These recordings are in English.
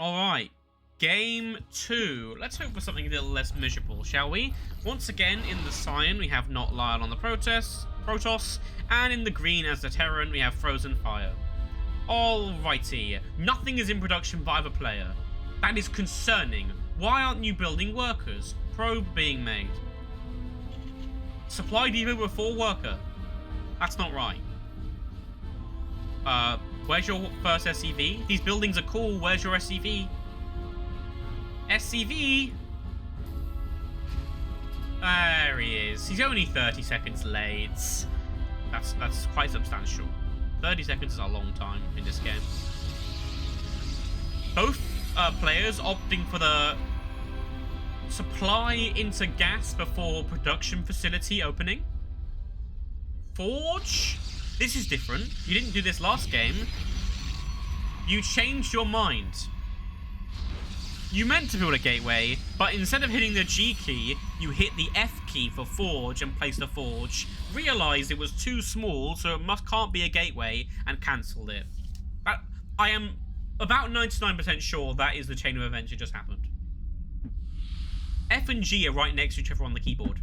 Alright, game 2. Let's hope for something a little less miserable, shall we? Once again, in the cyan, we have notlyall on the Protoss, and in the green as the Terran, we have FrozenFire. Alrighty, nothing is in production by the player. That is concerning. Why aren't you building workers? Probe being made. Supply depot before worker. That's not right. Where's your first SCV? These buildings are cool. Where's your SCV? SCV? There he is. He's only 30 seconds late. That's quite substantial. 30 seconds is a long time in this game. Both players opting for the supply into gas before production facility opening. Forge? This is different. You didn't do this last game. You changed your mind. You meant to build a gateway, but instead of hitting the G key, you hit the F key for forge and placed a forge, realized it was too small, so it can't be a gateway, and cancelled it. I am about 99% sure that is the chain of events that just happened. F and G are right next to each other on the keyboard.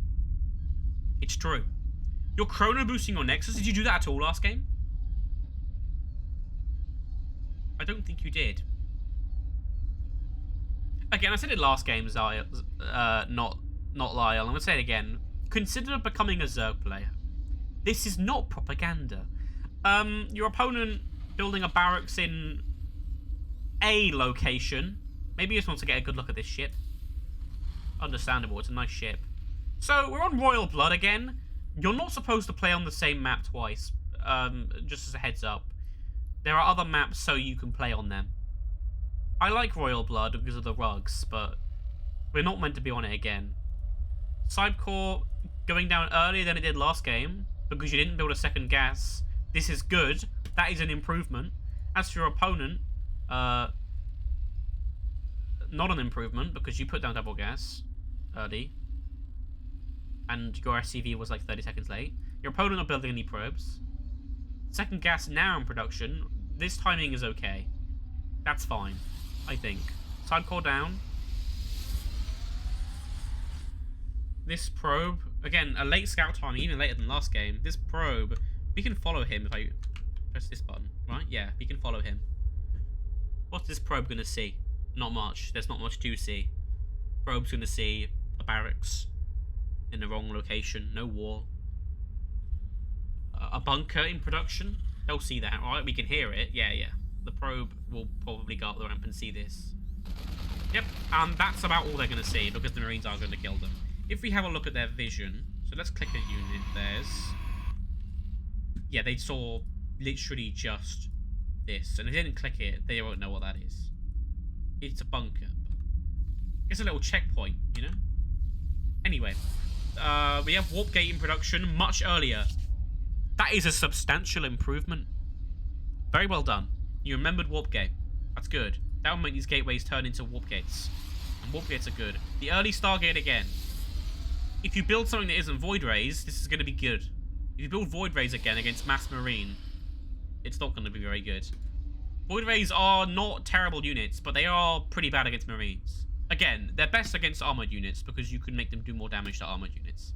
It's true. You're chrono boosting your Nexus. Did you do that at all last game? I don't think you did. Again, I said it last game, not notlyall. I'm going to say it again. Consider becoming a Zerg player. This is not propaganda. Your opponent building a barracks in a location. Maybe he just wants to get a good look at this ship. Understandable, it's a nice ship. So, we're on Royal Blood again. You're not supposed to play on the same map twice, just as a heads up. There are other maps so you can play on them. I like Royal Blood because of the rugs, but we're not meant to be on it again. Sidecore going down earlier than it did last game, because you didn't build a second gas. This is good. That is an improvement. As for your opponent, not an improvement, because you put down double gas early. And your SCV was like 30 seconds late. Your opponent not building any probes. Second gas now in production. This timing is okay. That's fine, I think. Sidecore down. This probe, again, a late scout timing, even later than last game. This probe, we can follow him if I press this button, right? Yeah, we can follow him. What's this probe going to see? Not much. There's not much to see. Probe's going to see a barracks in the wrong location, no wall. A bunker in production, they'll see that, right? We can hear it, yeah. The probe will probably go up the ramp and see this. Yep, and that's about all they're going to see, because the Marines are going to kill them. If we have a look at their vision, so let's click a unit, there's... Yeah, they saw literally just this, and if they didn't click it, they won't know what that is. It's a bunker. It's a little checkpoint, you know? Anyway, we have Warp Gate in production much earlier. That is a substantial improvement. Very well done. You remembered Warp Gate. That's good. That will make these gateways turn into Warp Gates. And Warp Gates are good. The early Stargate again. If you build something that isn't Void Rays, this is going to be good. If you build Void Rays again against Mass Marine, it's not going to be very good. Void Rays are not terrible units, but they are pretty bad against Marines. Again, they're best against armored units because you can make them do more damage to armored units.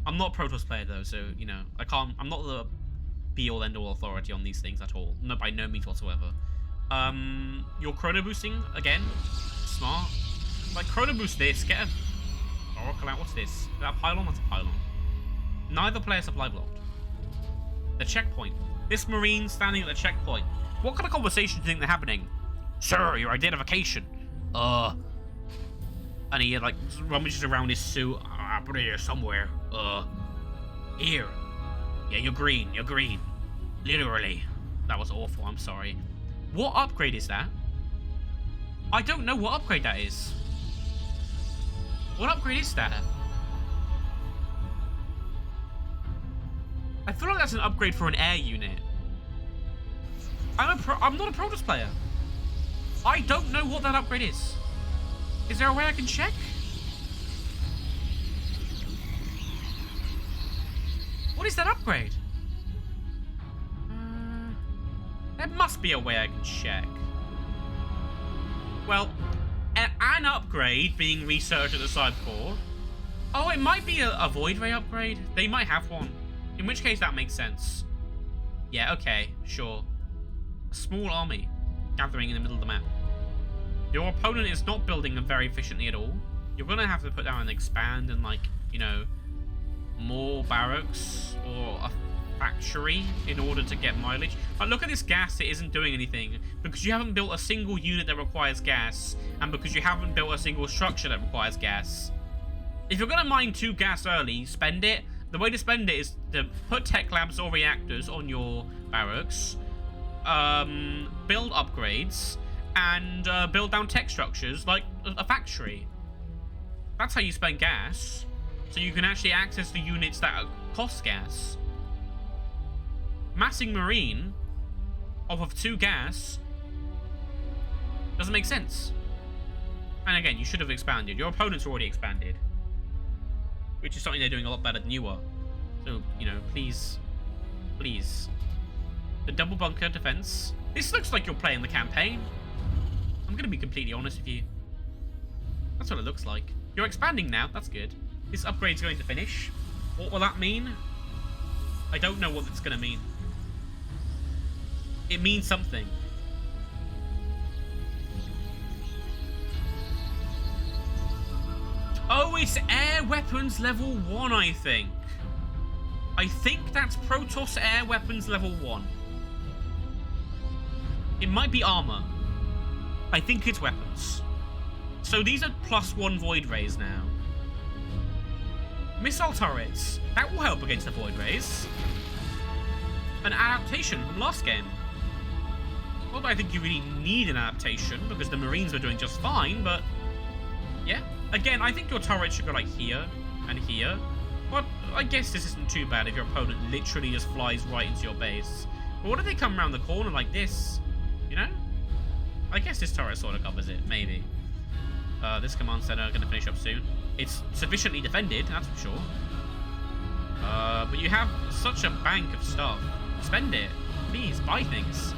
I'm not a Protoss player though, so, you know, I'm not the be-all end-all authority on these things at all. No, by no means whatsoever. Your chrono boosting, again, smart. Like, chrono boost this, get a Oracle out, what's this? Is that a pylon? That's a pylon. Neither player supply blocked. The checkpoint. This Marine standing at the checkpoint. What kind of conversation do you think they're happening? Sir, your identification. And he like rummages around his suit. I put it here somewhere. Here. Yeah, you're green. You're green. Literally. That was awful. I'm sorry. What upgrade is that? I don't know what upgrade that is. What upgrade is that? I feel like that's an upgrade for an air unit. I'm not a Protoss player. I don't know what that upgrade is. Is there a way I can check? What is that upgrade? There must be a way I can check. Well, an upgrade being researched at the side core. Oh, it might be a Void Ray upgrade. They might have one. In which case, that makes sense. Yeah, okay, sure. A small army gathering in the middle of the map. Your opponent is not building them very efficiently at all. You're going to have to put down and expand and, like, you know, more barracks or a factory in order to get mileage. But look at this gas, it isn't doing anything because you haven't built a single unit that requires gas and because you haven't built a single structure that requires gas. If you're going to mine 2 gas early, spend it. The way to spend it is to put tech labs or reactors on your barracks, build upgrades, and build down tech structures like a factory. That's how you spend gas, so you can actually access the units that cost gas. Massing marine off of 2 gas doesn't make sense. And again, you should have expanded. Your opponent's already expanded, which is something they're doing a lot better than you are. So, you know, please. The double bunker defense. This looks like you're playing the campaign. I'm going to be completely honest with you. That's what it looks like. You're expanding now. That's good. This upgrade's going to finish. What will that mean? I don't know what it's going to mean. It means something. Oh, it's air weapons level 1, I think. I think that's Protoss air weapons level 1. It might be armor. I think it's weapons. So these are +1 Void Rays now. Missile turrets. That will help against the Void Rays. An adaptation from last game. Well, I think you really need an adaptation because the Marines were doing just fine, but yeah. Again, I think your turret should go like here and here. But I guess this isn't too bad if your opponent literally just flies right into your base. But what if they come around the corner like this? You know? I guess this turret sort of covers it, maybe. This command center going to finish up soon. It's sufficiently defended, that's for sure. But you have such a bank of stuff. Spend it. Please, buy things.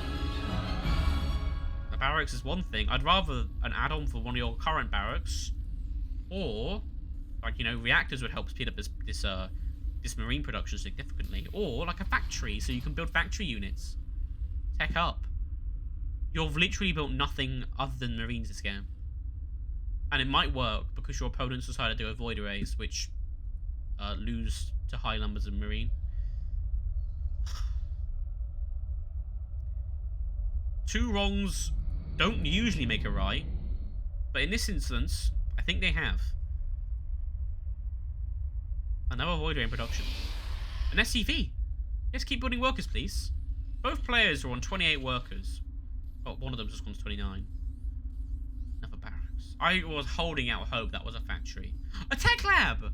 The barracks is one thing. I'd rather an add-on for one of your current barracks. Or, like, you know, reactors would help speed up this marine production significantly. Or, like, a factory, so you can build factory units. Tech up. You've literally built nothing other than marines this game. And it might work because your opponents decided to do Void Rays, which lose to high numbers of marine. Two wrongs don't usually make a right, but in this instance, I think they have. Another Void Ray in production. An SCV. Let's keep building workers, please. Both players are on 28 workers. Oh, one of them's just gone to 29. Another barracks. I was holding out hope that was a factory. A tech lab!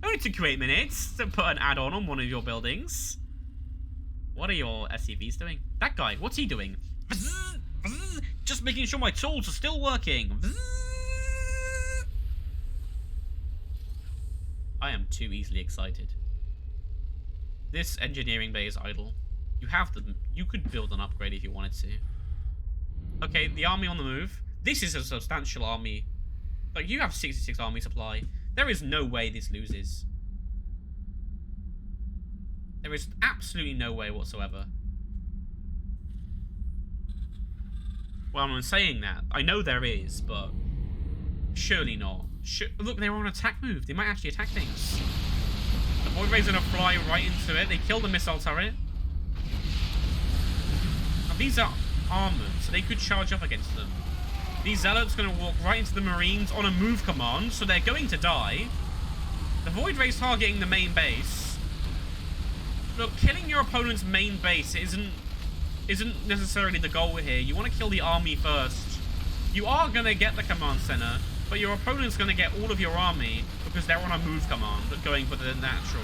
Only took you 8 minutes to put an add-on on one of your buildings. What are your SCVs doing? That guy, what's he doing? Just making sure my tools are still working. I am too easily excited. This engineering bay is idle. You have them. You could build an upgrade if you wanted to. Okay, the army on the move. This is a substantial army. Like, you have 66 army supply. There is no way this loses. There is absolutely no way whatsoever. Well, I'm saying that. I know there is, but surely not. Look, they were on an attack move. They might actually attack things. The Void Ray's gonna fly right into it. They kill the missile turret. Now, these are armored, so they could charge up against them. These zealots gonna walk right into the marines on a move command, so they're going to die. The Void Ray's targeting the main base. Look, killing your opponent's main base isn't necessarily the goal here. You want to kill the army first. You are going to get the command center, but your opponent's going to get all of your army because they're on a move command, going for the natural.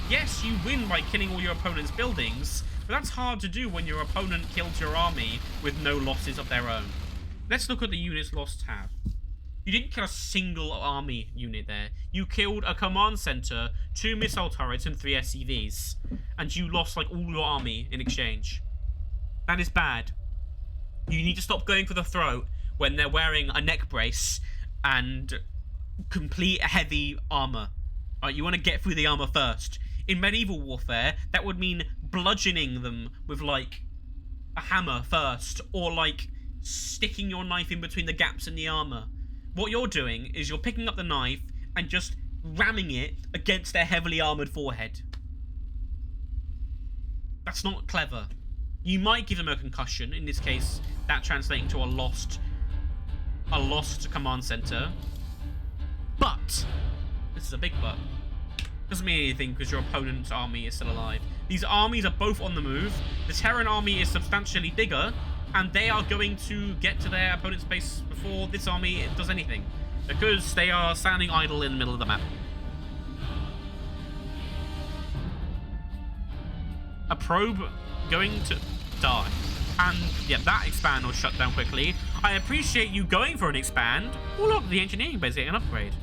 Yes, you win by killing all your opponent's buildings, but that's hard to do when your opponent killed your army with no losses of their own. Let's look at the units lost tab. You didn't kill a single army unit there. You killed a command center, 2 missile turrets, and 3 SCVs. And you lost, like, all your army in exchange. That is bad. You need to stop going for the throat. when they're wearing a neck brace and complete heavy armor. Right, you want to get through the armor first. In medieval warfare, that would mean bludgeoning them with, like, a hammer first, or, like, sticking your knife in between the gaps in the armor. What you're doing is you're picking up the knife and just ramming it against their heavily armored forehead. That's not clever. You might give them a concussion, in this case, that translating to a lost command center. But, this is a big but, doesn't mean anything because your opponent's army is still alive. These armies are both on the move. The Terran army is substantially bigger, and they are going to get to their opponent's base before this army does anything, because they are standing idle in the middle of the map. A probe going to die. And yeah, that expand was shut down quickly. I appreciate you going for an expand. Oh look, the engineering base getting an upgrade.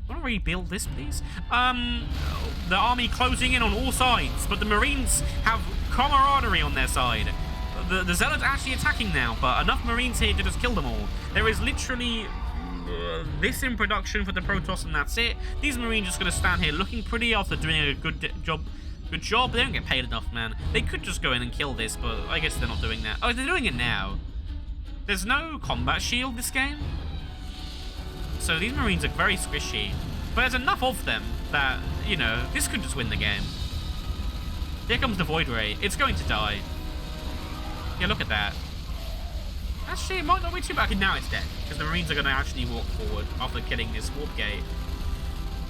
Want to rebuild this, please? The army closing in on all sides, but the Marines have camaraderie on their side. The Zealots actually attacking now, but enough Marines here to just kill them all. There is literally this in production for the Protoss, and that's it. These Marines just going to stand here looking pretty after doing a good job. Good job. They don't get paid enough, man. They could just go in and kill this, but I guess they're not doing that. Oh, they're doing it now. There's no combat shield this game, so these Marines are very squishy. But there's enough of them that, you know, this could just win the game. Here comes the Void Ray. It's going to die. Yeah, look at that. Actually, it might not be too bad. Okay, now it's dead, because the Marines are going to actually walk forward after killing this warp gate.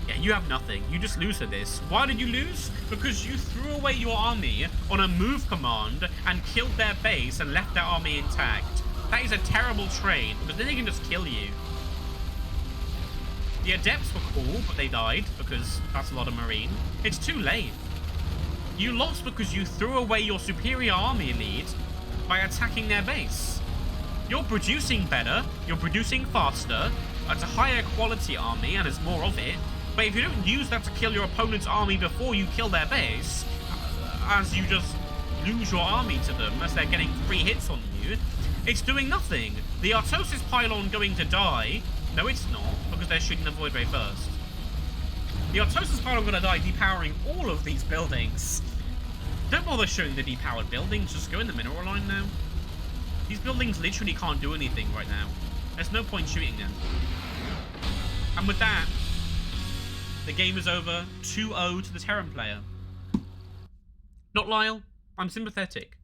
Yeah, you have nothing. You just lose to this. Why did you lose? Because you threw away your army on a move command and killed their base and left their army intact. That is a terrible trade, because then they can just kill you. The Adepts were cool, but they died, because that's a lot of Marine. It's too late. You lost because you threw away your superior army lead by attacking their base. You're producing better, you're producing faster, it's a higher quality army, and there's more of it. But if you don't use that to kill your opponent's army before you kill their base, as you just lose your army to them as they're getting free hits on you, it's doing nothing. The Artosis pylon going to die. No, it's not, because they're shooting the Void Ray first. The Artosis pylon going to die, depowering all of these buildings. Don't bother shooting the depowered buildings, just go in the mineral line now. These buildings literally can't do anything right now. There's no point shooting them. And with that, the game is over. 2-0 to the Terran player. Not Lyle, I'm sympathetic.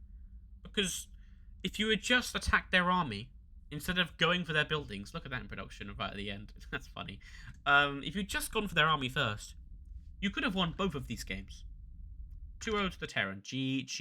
Because if you had just attacked their army, instead of going for their buildings, look at that in production right at the end. That's funny. If you'd just gone for their army first, you could have won both of these games. 2-0 to the Terran. GG.